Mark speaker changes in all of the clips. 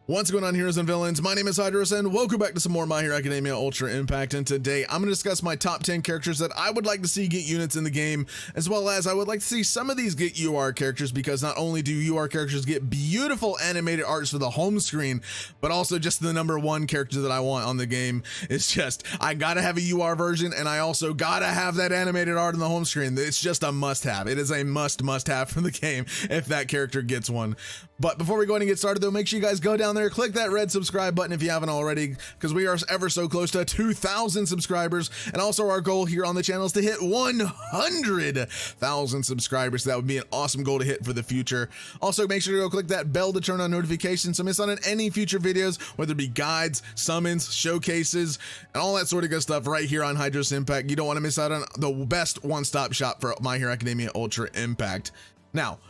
Speaker 1: What's going on, heroes and villains? My name is Hydros, and welcome back to some more My Hero Academia Ultra Impact. And today I'm going to discuss my top 10 characters that I would like to see get units in the game, as well as I would like to see some of these get UR characters, because not only do UR characters get beautiful animated arts for the home screen, but also just the number one character that I want on the game is just, I gotta have a UR version, and I also gotta have that animated art on the home screen. It's just a must have. It is a must have for the game if that character gets one. But before we go ahead and get started though, make sure you guys go down there, click that red subscribe button if you haven't already, because we are ever so close to 2,000 subscribers. And also our goal here on the channel is to hit 100,000 subscribers. So that would be an awesome goal to hit for the future. Also, make sure to go click that bell to turn on notifications so miss out on any future videos, whether it be guides, summons, showcases, and all that sort of good stuff right here on HydrosPlays Impact. You don't want to miss out on the best one-stop shop for My Hero Academia Ultra Impact. Now,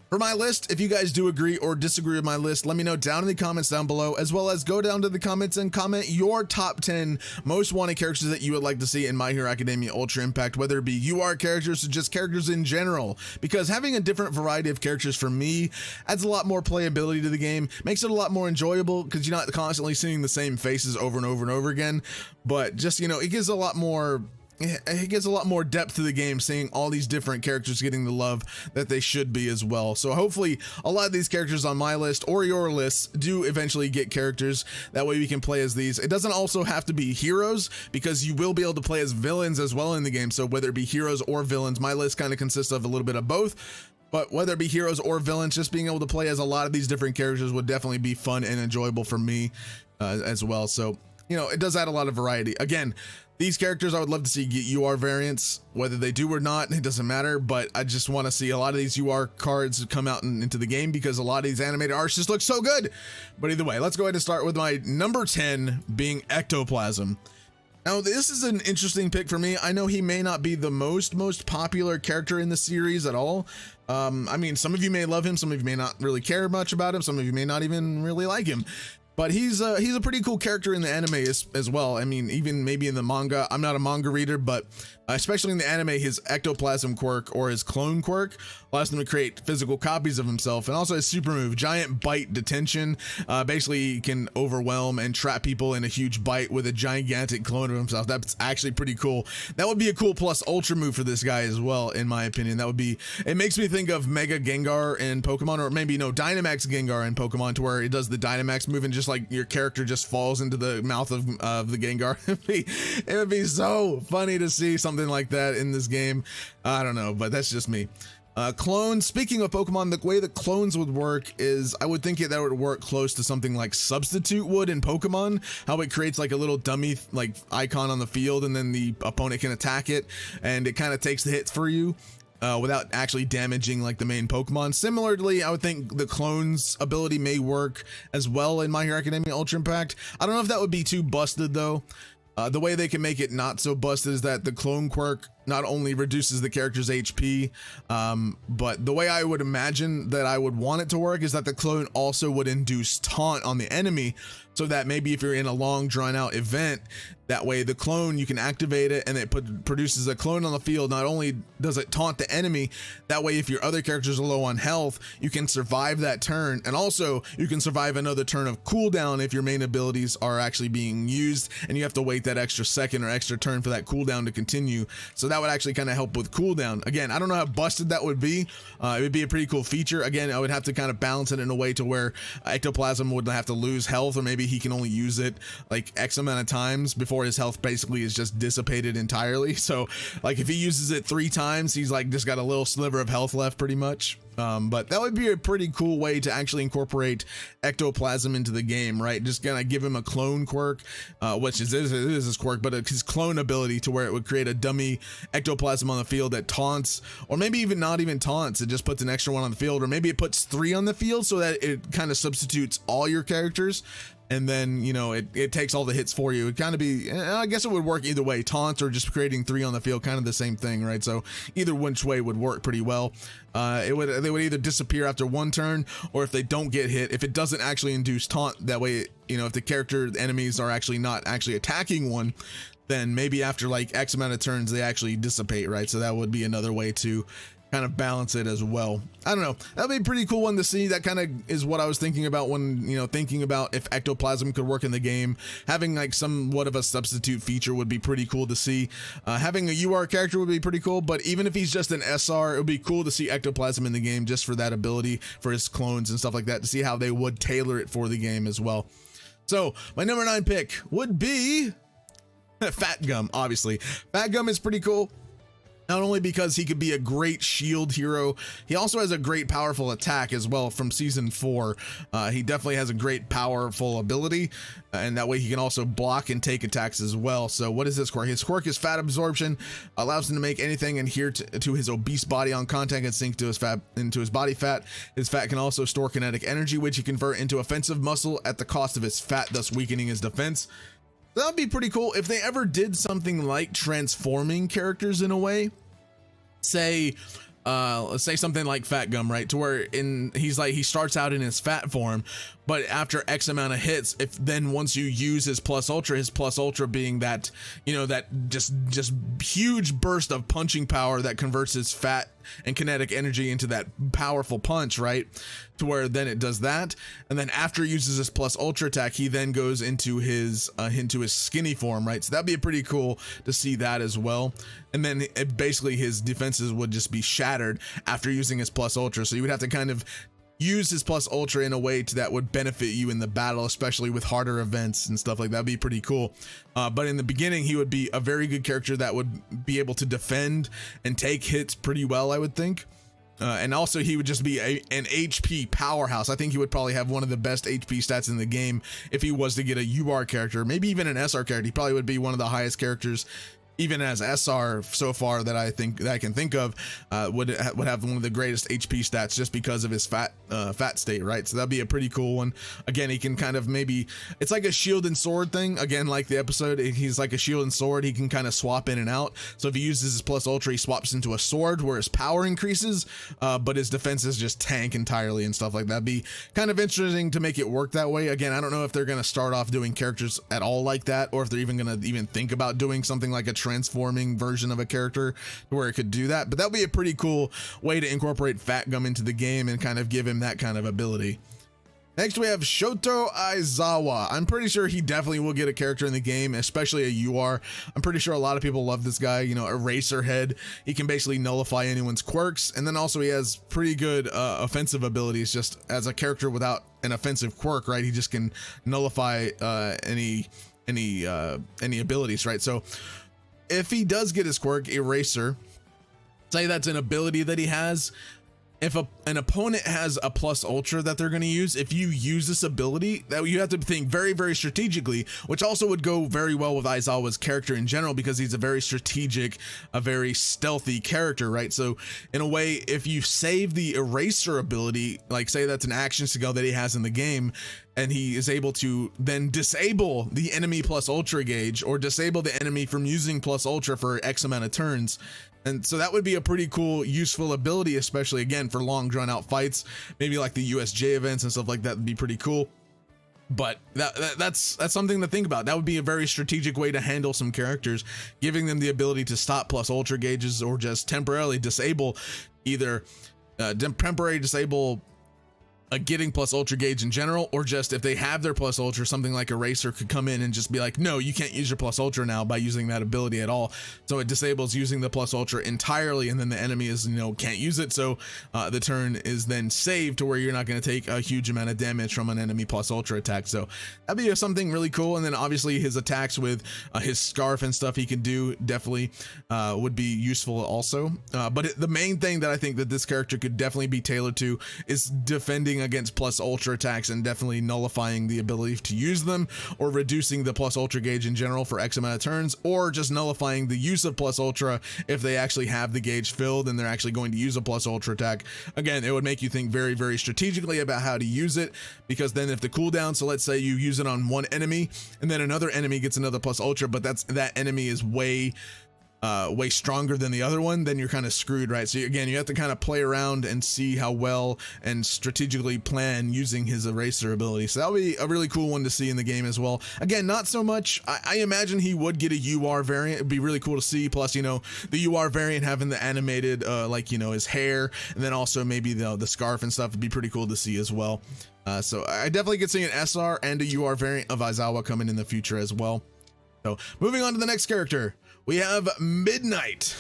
Speaker 1: for my list, if you guys do agree or disagree with my list, let me know down in the comments down below, as well as go down to the comments and comment your top 10 most wanted characters that you would like to see in My Hero Academia Ultra Impact, whether it be UR characters or just characters in general, because having a different variety of characters for me adds a lot more playability to the game, makes it a lot more enjoyable because you're not constantly seeing the same faces over and over and over again, but just, you know, it gives a lot more depth to the game, seeing all these different characters getting the love that they should be as well. So hopefully a lot of these characters on my list or your list do eventually get characters. That way we can play as these. It doesn't also have to be heroes, because you will be able to play as villains as well in the game. So whether it be heroes or villains, my list kind of consists of a little bit of both. But whether it be heroes or villains, just being able to play as a lot of these different characters would definitely be fun and enjoyable for me as well. So, you know, it does add a lot of variety. Again, these characters I would love to see get UR variants, whether they do or not, it doesn't matter, but I just want to see a lot of these UR cards come out into the game, because a lot of these animated arts just look so good. But either way, let's go ahead and start with my number 10 being Ectoplasm. Now, this is an interesting pick for me. I know he may not be the most popular character in the series at all. I mean, some of you may love him, some of you may not really care much about him, some of you may not even really like him. But he's a pretty cool character in the anime as well. I mean, even maybe in the manga. I'm not a manga reader, but especially in the anime, his ectoplasm quirk or his clone quirk allows him to create physical copies of himself. And also his super move, giant bite detention. Basically, he can overwhelm and trap people in a huge bite with a gigantic clone of himself. That's actually pretty cool. That would be a cool plus ultra move for this guy as well, in my opinion. That would be, it makes me think of Mega Gengar in Pokemon, or maybe no, Dynamax Gengar in Pokemon, to where it does the Dynamax move and just like your character just falls into the mouth of the Gengar. It would be so funny to see something like that in this game. I don't know, but that's just me. Clones, speaking of Pokemon, the way the clones would work is, I would think that would work close to something like Substitute would in Pokemon, how it creates like a little dummy like icon on the field, and then the opponent can attack it, and it kind of takes the hits for you. Without actually damaging like the main Pokemon. Similarly, I would think the clone's ability may work as well in My Hero Academia Ultra Impact. I don't know if that would be too busted though. The way they can make it not so busted is that the clone quirk not only reduces the character's HP, but the way I would imagine that I would want it to work is that the clone also would induce taunt on the enemy, so that maybe if you're in a long drawn out event, that way the clone, you can activate it and it produces a clone on the field. Not only does it taunt the enemy, that way if your other characters are low on health, you can survive that turn, and also you can survive another turn of cooldown if your main abilities are actually being used and you have to wait that extra second or extra turn for that cooldown to continue. So that would actually kind of help with cooldown. Again, I don't know how busted that would be. It would be a pretty cool feature. Again, I would have to kind of balance it in a way to where Ectoplasm would have to lose health, or maybe he can only use it like X amount of times before his health basically is just dissipated entirely. So like if he uses it 3 times, he's like just got a little sliver of health left pretty much. But that would be a pretty cool way to actually incorporate Ectoplasm into the game, right? Just gonna give him a clone quirk, which is his quirk, but his clone ability, to where it would create a dummy Ectoplasm on the field that taunts, or maybe even not even taunts, it just puts an extra one on the field, or maybe it puts 3 on the field so that it kind of substitutes all your characters. And then, you know, it takes all the hits for you. It'd kind of be, I guess it would work either way, taunt or just creating 3 on the field, kind of the same thing, right? So either which way would work pretty well. They would either disappear after 1 turn, or if they don't get hit, if it doesn't actually induce taunt, that way, you know, if the enemies are actually not actually attacking one, then maybe after like X amount of turns they actually dissipate, right? So that would be another way to kind of balance it as well. I don't know, that'd be a pretty cool one to see. That kind of is what I was thinking about when, you know, thinking about if ectoplasm could work in the game. Having like somewhat of a substitute feature would be pretty cool to see. Having a UR character would be pretty cool, but even if he's just an SR, it would be cool to see ectoplasm in the game just for that ability, for his clones and stuff like that, to see how they would tailor it for the game as well. So my number 9 pick would be fatgum. Obviously fatgum is pretty cool, not only because he could be a great shield hero, he also has a great powerful attack as well from season 4. He definitely has a great powerful ability, and that way he can also block and take attacks as well. So what is this quirk? His quirk is fat absorption, allows him to make anything adhere to his obese body on contact and sink to his fat, into his body fat. His fat can also store kinetic energy, which he convert into offensive muscle at the cost of his fat, thus weakening his defense. That would be pretty cool if they ever did something like transforming characters in a way. Say let's say something like fatgum, right, to where he starts out in his fat form, but after X amount of hits, if then once you use his plus ultra being that, you know, that just huge burst of punching power that converts his fat and kinetic energy into that powerful punch, right, to where then it does that, and then after he uses his plus ultra attack, he then goes into his skinny form, right? So that'd be pretty cool to see that as well. And then basically his defenses would just be shattered after using his plus ultra, so you would have to kind of use his plus ultra in a way that would benefit you in the battle, especially with harder events and stuff like that. Would be pretty cool. But in the beginning, he would be a very good character that would be able to defend and take hits pretty well, I would think. And also he would just be an HP powerhouse. I think he would probably have one of the best HP stats in the game if he was to get a UR character, maybe even an SR character. He probably would be one of the highest characters, even as SR so far, that I can think of, would have one of the greatest HP stats just because of his fat state, right? So that'd be a pretty cool one. Again, he can kind of, maybe it's like a shield and sword thing. Again, like the episode, he's like a shield and sword. He can kind of swap in and out. So if he uses his plus ultra, he swaps into a sword where his power increases, but his defenses just tank entirely and stuff like that. Be kind of interesting to make it work that way. Again, I don't know if they're going to start off doing characters at all like that, or if they're even going to think about doing something like a transforming version of a character where it could do that, but that would be a pretty cool way to incorporate fatgum into the game and kind of give him that kind of ability. Next we have Shoto Aizawa. I'm pretty sure he definitely will get a character in the game, especially a UR. I'm pretty sure a lot of people love this guy. You know, Eraser Head. He can basically nullify anyone's quirks, and then also he has pretty good offensive abilities just as a character without an offensive quirk, right? He just can nullify any abilities, right? So if he does get his quirk, Eraser, say that's an ability that he has, if an opponent has a plus ultra that they're going to use, if you use this ability, that you have to think very, very strategically, which also would go very well with Aizawa's character in general, because he's a very strategic, a very stealthy character, right? So in a way, if you save the Eraser ability, like say that's an action skill that he has in the game, and he is able to then disable the enemy plus ultra gauge, or disable the enemy from using plus ultra for X amount of turns. And so that would be a pretty cool, useful ability, especially again for long drawn out fights, maybe like the USJ events and stuff like that would be pretty cool. But that's something to think about. That would be a very strategic way to handle some characters, giving them the ability to stop plus ultra gauges, or just temporarily disable either temporarily disable getting plus ultra gauge in general, or just if they have their plus ultra, something like Eraser could come in and just be like, no, you can't use your plus ultra now by using that ability at all. So it disables using the plus ultra entirely, and then the enemy is, can't use it. So the turn is then saved to where you're not going to take a huge amount of damage from an enemy plus ultra attack. So that'd be something really cool. And then obviously his attacks with his scarf and stuff he can do definitely would be useful also. But the main thing that I think that this character could definitely be tailored to is defending against plus ultra attacks, and definitely nullifying the ability to use them, or reducing the plus ultra gauge in general for X amount of turns, or just nullifying the use of plus ultra if they actually have the gauge filled and they're actually going to use a plus ultra attack. Again, it would make you think very, very strategically about how to use it, because then if the cooldown, so let's say you use it on one enemy and then another enemy gets another plus ultra, but that enemy is way way stronger than the other one, then you're kind of screwed, right? So again, you have to kind of play around and see how well and strategically plan using his eraser ability. So that'll be a really cool one to see in the game as well. Again, not so much. I imagine he would get a UR variant. It'd be really cool to see. Plus, you know, the UR variant having the animated, like, you know, his hair, and then also maybe the scarf and stuff would be pretty cool to see as well. So I definitely could see an SR and a UR variant of Aizawa coming in the future as well. So moving on to the next character, we have Midnight.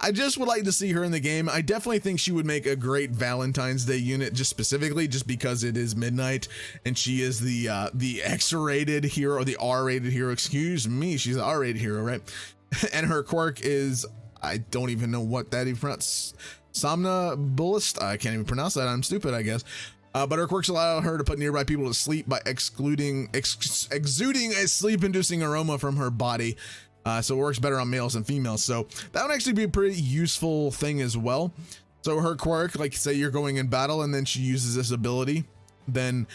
Speaker 1: I just would like to see her in the game. I definitely think she would make a great Valentine's Day unit, just specifically just because it is Midnight and she is the X-rated hero, or the R-rated hero, excuse me, she's an R-rated hero, right? And her quirk is, I don't even know what that even pronounced, somnambulist. I can't even pronounce that. I'm stupid, I guess. But her quirks allow her to put nearby people to sleep by exuding a sleep-inducing aroma from her body. So it works better on males and females. So that would actually be a pretty useful thing as well. So her quirk, like say you're going in battle and then she uses this ability, then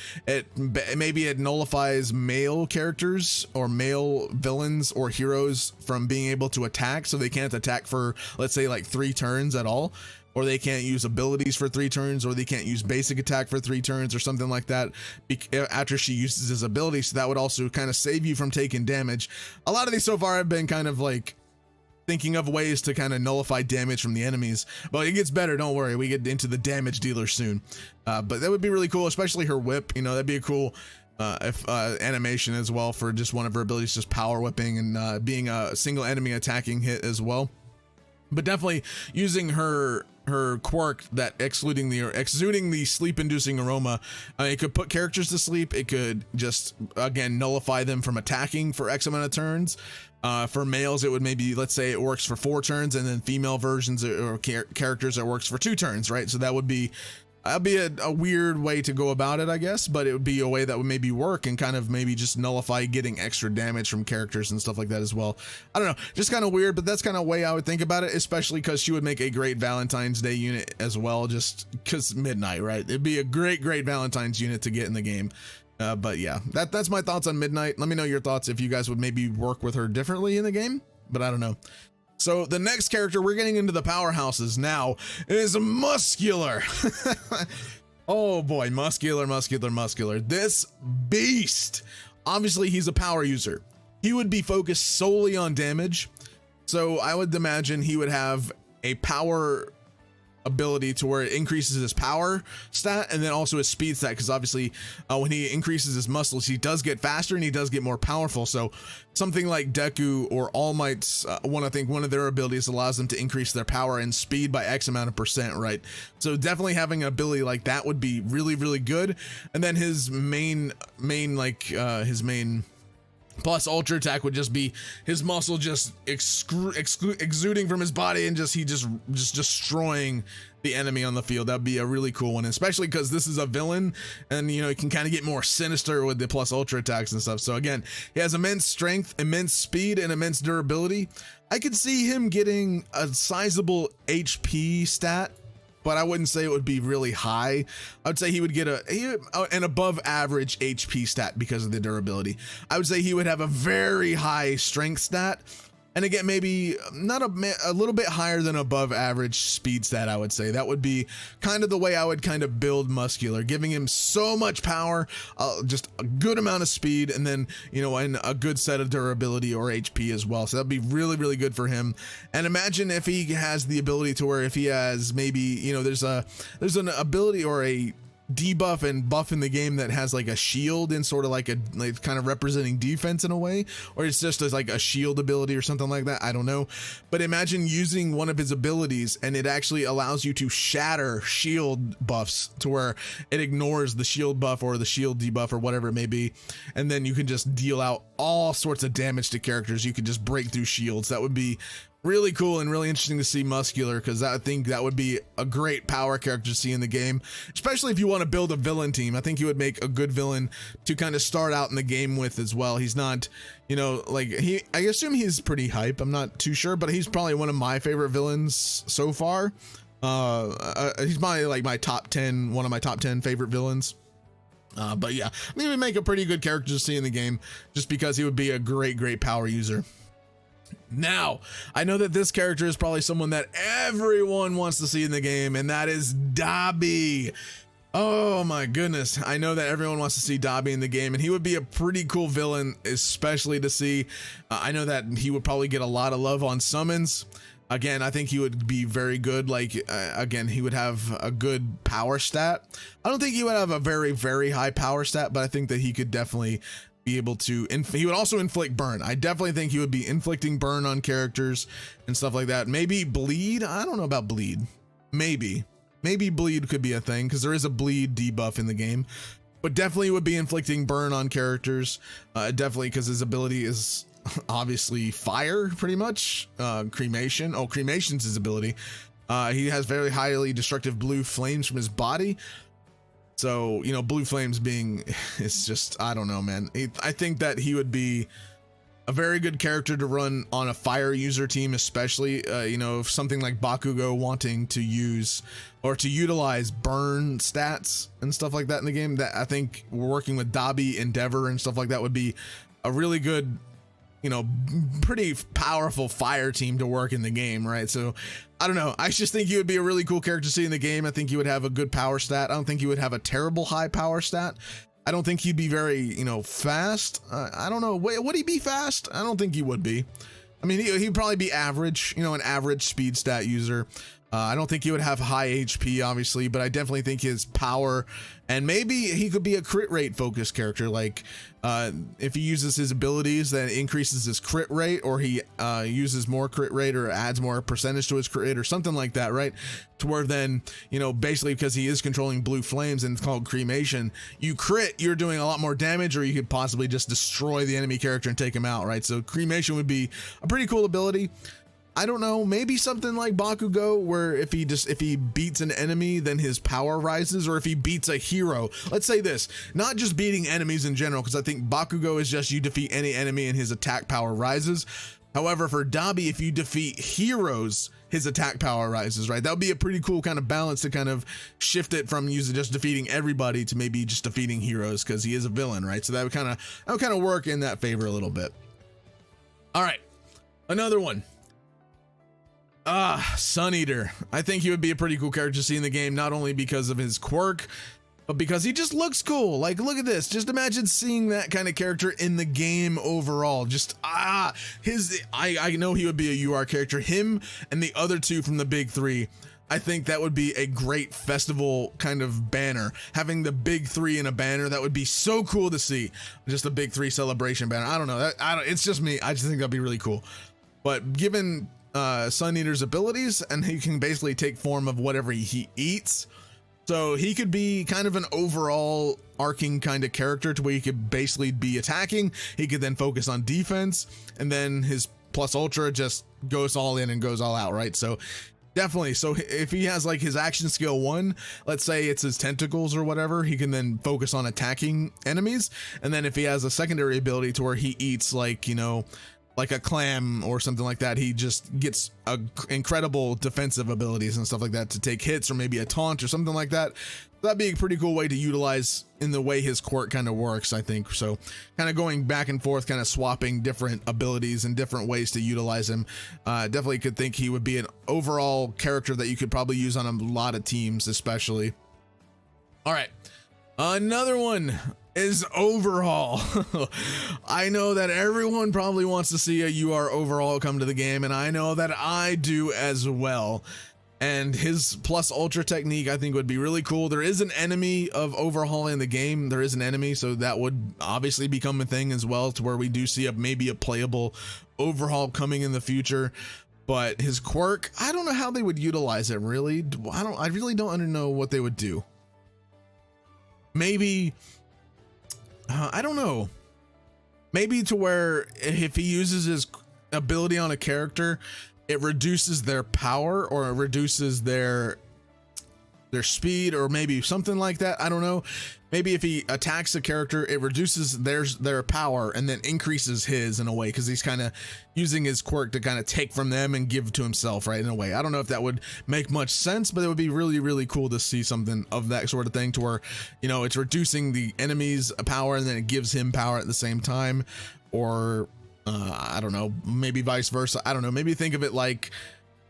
Speaker 1: maybe it nullifies male characters or male villains or heroes from being able to attack. So they can't attack for, let's say, like 3 turns at all. Or they can't use abilities for 3 turns, or they can't use basic attack for 3 turns or something like that after she uses his ability. So that would also kind of save you from taking damage. A lot of these so far have been kind of like thinking of ways to kind of nullify damage from the enemies, but it gets better, don't worry, we get into the damage dealer soon. But that would be really cool, especially her whip, you know, that'd be a cool animation as well for just one of her abilities, just power whipping and being a single enemy attacking hit as well. But definitely using her quirk, that exuding the sleep-inducing aroma, it could put characters to sleep. It could just, again, nullify them from attacking for X amount of turns. For males, it would maybe, let's say it works for 4 turns, and then female versions or characters, it works for 2 turns, right? So that would be that'd be a weird way to go about it, I guess, but it would be a way that would maybe work and kind of maybe just nullify getting extra damage from characters and stuff like that as well. I don't know, just kind of weird, but that's kind of way I would think about it, especially because she would make a great Valentine's Day unit as well, just because Midnight, right? It'd be a great Valentine's unit to get in the game. But yeah, that's my thoughts on Midnight. Let me know your thoughts if you guys would maybe work with her differently in the game, but I don't know. So the next character, we're getting into the powerhouses now, is Muscular. Oh boy, Muscular. This beast. Obviously, he's a power user. He would be focused solely on damage. So I would imagine he would have a power ability to where it increases his power stat and then also his speed stat, because obviously when he increases his muscles, he does get faster and he does get more powerful. So something like Deku or All Might's one of their abilities allows them to increase their power and speed by X amount of percent, right? So definitely having an ability like that would be really good. And then his main plus ultra attack would just be his muscle just exuding from his body and just destroying the enemy on the field. That'd be a really cool one, especially because this is a villain and, you know, he can kind of get more sinister with the plus ultra attacks and stuff. So again, he has immense strength, immense speed, and immense durability. I could see him getting a sizable HP stat, but I wouldn't say it would be really high. I would say he would get an above average HP stat because of the durability. I would say he would have a very high strength stat. And again, maybe not a little bit higher than above average speed stat, I would say. That would be kind of the way I would kind of build Muscular, giving him so much power, just a good amount of speed, and then, you know, and a good set of durability or HP as well. So that'd be really good for him. And imagine if he has the ability to where if he has maybe, you know, there's an ability or a debuff and buff in the game that has like a shield and sort of like kind of representing defense in a way, or it's just as like a shield ability or something like that. I don't know, but imagine using one of his abilities and it actually allows you to shatter shield buffs to where it ignores the shield buff or the shield debuff or whatever it may be, and then you can just deal out all sorts of damage to characters. You could just break through shields. That would be really cool and really interesting to see Muscular, because I think that would be a great power character to see in the game, especially if you want to build a villain team. I think he would make a good villain to kind of start out in the game with as well. He's not, you know, like I assume he's pretty hype. I'm not too sure, but he's probably one of my favorite villains so far. He's probably like one of my top 10 favorite villains. But yeah, I think he would make a pretty good character to see in the game just because he would be a great power user. Now, I know that this character is probably someone that everyone wants to see in the game, and that is Dobby. Oh my goodness. I know that everyone wants to see Dobby in the game, and he would be a pretty cool villain, especially to see. I know that he would probably get a lot of love on summons. Again, I think he would be very good. Like, again, he would have a good power stat. I don't think he would have a very, very high power stat, but I think that he could definitely be able to, he would also inflict burn. I definitely think he would be inflicting burn on characters and stuff like that. Maybe bleed. I don't know about bleed. Maybe bleed could be a thing, because there is a bleed debuff in the game, but definitely would be inflicting burn on characters. Definitely, because his ability is obviously fire, pretty much. Cremation. Oh, cremation's his ability. He has very highly destructive blue flames from his body. So, you know, blue flames being, it's just, I don't know, man. I think that he would be a very good character to run on a fire user team, especially, you know, if something like Bakugo wanting to use or to utilize burn stats and stuff like that in the game. That I think working with Dobby, Endeavor, and stuff like that would be a really good, you know, pretty powerful fire team to work in the game, right? So I don't know. I just think he would be a really cool character to see in the game. I think he would have a good power stat. I don't think he would have a terrible high power stat. I don't think he'd be very, you know, fast. I don't know. Would he be fast? I don't think he would be. I mean, he'd probably be average, you know, an average speed stat user. I don't think he would have high HP, obviously, but I definitely think his power, and maybe he could be a crit rate focused character. Like, if he uses his abilities, that increases his crit rate, or he uses more crit rate or adds more percentage to his crit rate or something like that, right? To where then, you know, basically because he is controlling blue flames and it's called cremation, you crit, you're doing a lot more damage, or you could possibly just destroy the enemy character and take him out, right? So cremation would be a pretty cool ability. I don't know, maybe something like Bakugo, where if he beats an enemy, then his power rises, or if he beats a hero. Let's say this, not just beating enemies in general, because I think Bakugo is just you defeat any enemy and his attack power rises. However, for Dobby, if you defeat heroes, his attack power rises, right? That would be a pretty cool kind of balance to kind of shift it from using just defeating everybody to maybe just defeating heroes, because he is a villain, right? So that would kind of work in that favor a little bit. All right, another one. Sun Eater. I think he would be a pretty cool character to see in the game, not only because of his quirk, but because he just looks cool. Like, look at this. Just imagine seeing that kind of character in the game overall. Just, I know he would be a UR character. Him and the other two from the big three. I think that would be a great festival kind of banner. Having the big three in a banner, that would be so cool to see. Just a big three celebration banner. I don't know. It's just me. I just think that'd be really cool. But given Sun Eater's abilities, and he can basically take form of whatever he eats, so he could be kind of an overall arcing kind of character to where he could basically be attacking. He could then focus on defense, and then his plus ultra just goes all in and goes all out, right? So definitely. So if he has like his action skill 1, let's say it's his tentacles or whatever, he can then focus on attacking enemies. And then if he has a secondary ability to where he eats, like, you know, like a clam or something like that, he just gets incredible defensive abilities and stuff like that to take hits, or maybe a taunt or something like that. That'd be a pretty cool way to utilize in the way his quirk kind of works, I think. So kind of going back and forth, kind of swapping different abilities and different ways to utilize him. Definitely could think he would be an overall character that you could probably use on a lot of teams, especially. All right, another one is Overhaul. I know that everyone probably wants to see a UR Overhaul come to the game, and I know that I do as well. And his plus ultra technique, I think, would be really cool. There is an enemy of Overhaul in the game. There is an enemy, so that would obviously become a thing as well, to where we do see maybe a playable Overhaul coming in the future. But his quirk, I don't know how they would utilize it, really. I really don't know what they would do. Maybe, I don't know. Maybe to where if he uses his ability on a character, it reduces their power, or it reduces their speed, or maybe something like that. I don't know. Maybe if he attacks a character, it reduces their power and then increases his in a way, because he's kind of using his quirk to kind of take from them and give to himself, right? In a way, I don't know if that would make much sense, but it would be really, really cool to see something of that sort of thing, to where, you know, it's reducing the enemy's power and then it gives him power at the same time. Or I don't know, maybe vice versa. I don't know. Maybe think of it like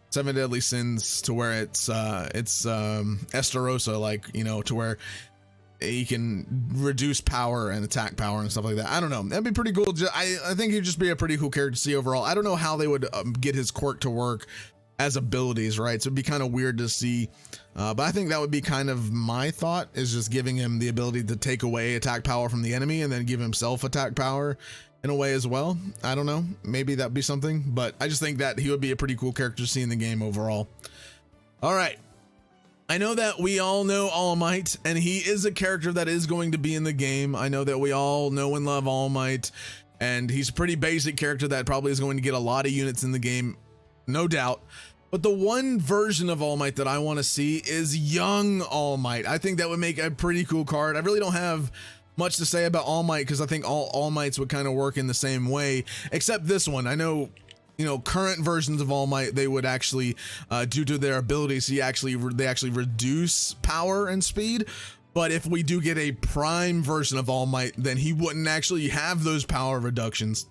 Speaker 1: Seven Deadly Sins, to where it's Estarossa, like, you know, to where he can reduce power and attack power and stuff like that. I don't know. That'd be pretty cool. I think he'd just be a pretty cool character to see overall. I don't know how they would get his quirk to work as abilities, right? So it'd be kind of weird to see, but I think that would be kind of my thought, is just giving him the ability to take away attack power from the enemy and then give himself attack power in a way as well. I don't know, maybe that'd be something, but I just think that he would be a pretty cool character to see in the game overall. All right, I know that we all know All Might, and he is a character that is going to be in the game. I know that we all know and love All Might, and he's a pretty basic character that probably is going to get a lot of units in the game, no doubt. But the one version of All Might that I want to see is young All Might. I think that would make a pretty cool card. I really don't have much to say about All Might, because I think all Mights would kind of work in the same way, except this one. I know, you know, current versions of All Might, they would actually, due to their abilities, they actually reduce power and speed. But if we do get a prime version of All Might, then he wouldn't actually have those power reductions.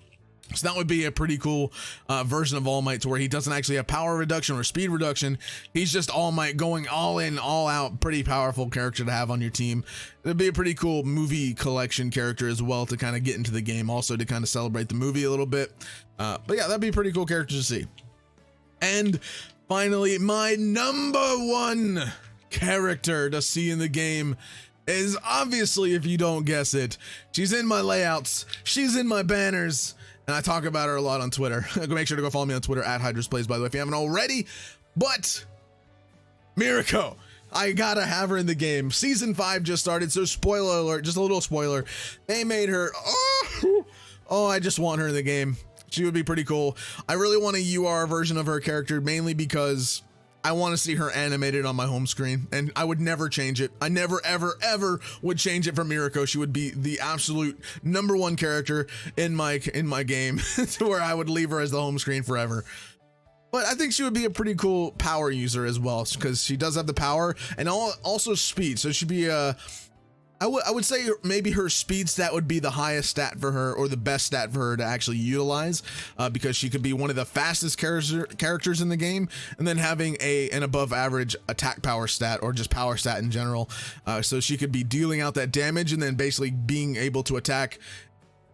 Speaker 1: So that would be a pretty cool version of All Might, to where he doesn't actually have power reduction or speed reduction. He's just All Might, going all in, all out, pretty powerful character to have on your team. It'd be a pretty cool movie collection character as well to kind of get into the game, also to kind of celebrate the movie a little bit. But yeah, that'd be a pretty cool character to see. And finally, my number one character to see in the game is, obviously, if you don't guess it, she's in my layouts, she's in my banners, and I talk about her a lot on Twitter. Make sure to go follow me on Twitter at HydrosPlays, by the way, if you haven't already. But Mirako, I gotta have her in the game. Season 5 just started, so spoiler alert, just a little spoiler. They made her, oh, I just want her in the game. She would be pretty cool. I really want a UR version of her character, mainly because I want to see her animated on my home screen, and I would never change it. I never, ever, ever would change it for Mirako. She would be the absolute number one character in my game, to where I would leave her as the home screen forever. But I think she would be a pretty cool power user as well, because she does have the power and also speed. So she'd be I would say maybe her speed stat would be the highest stat for her, or the best stat for her to actually utilize, because she could be one of the fastest characters in the game, and then having an above average attack power stat, or just power stat in general. So she could be dealing out that damage and then basically being able to attack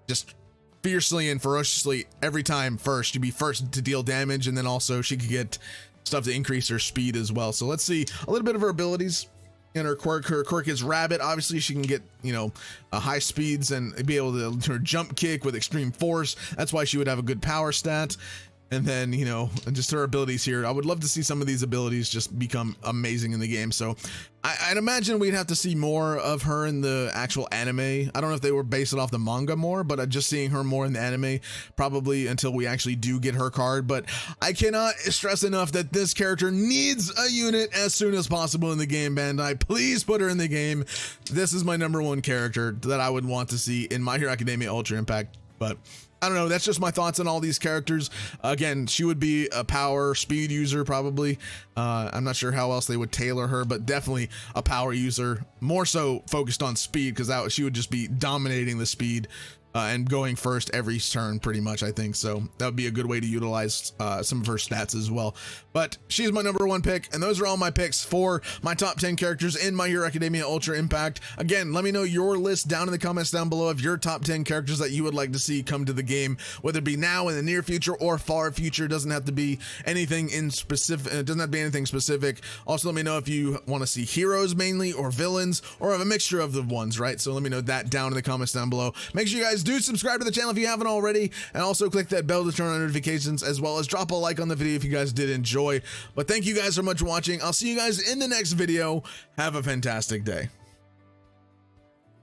Speaker 1: just fiercely and ferociously every time first. She'd be first to deal damage, and then also she could get stuff to increase her speed as well. So let's see a little bit of her abilities. And her quirk is Rabbit. Obviously, she can get, you know, high speeds and be able to her jump kick with extreme force. That's why she would have a good power stat. And then, you know, just her abilities here. I would love to see some of these abilities just become amazing in the game. So I'd imagine we'd have to see more of her in the actual anime. I don't know if they were based it off the manga more, but just seeing her more in the anime, probably until we actually do get her card. But I cannot stress enough that this character needs a unit as soon as possible in the game, Bandai. Please put her in the game. This is my number one character that I would want to see in My Hero Academia Ultra Impact. But I don't know, that's just my thoughts on all these characters. Again, she would be a power speed user probably. I'm not sure how else they would tailor her, but definitely a power user, more so focused on speed, because she would just be dominating the speed and going first every turn pretty much, I think. So that would be a good way to utilize some of her stats as well. But she's my number one pick, and those are all my picks for my top 10 characters in My Hero Academia Ultra Impact. Again, let me know your list down in the comments down below of your top 10 characters that you would like to see come to the game, whether it be now, in the near future, or far future. It doesn't have to be anything in specific. It doesn't have to be anything specific. Also, let me know if you want to see heroes mainly, or villains, or have a mixture of the ones, right? So let me know that down in the comments down below. Make sure you guys do subscribe to the channel if you haven't already, and also click that bell to turn on notifications, as well as drop a like on the video if you guys did enjoy. But thank you guys so much for watching. I'll see you guys in the next video. Have a fantastic day.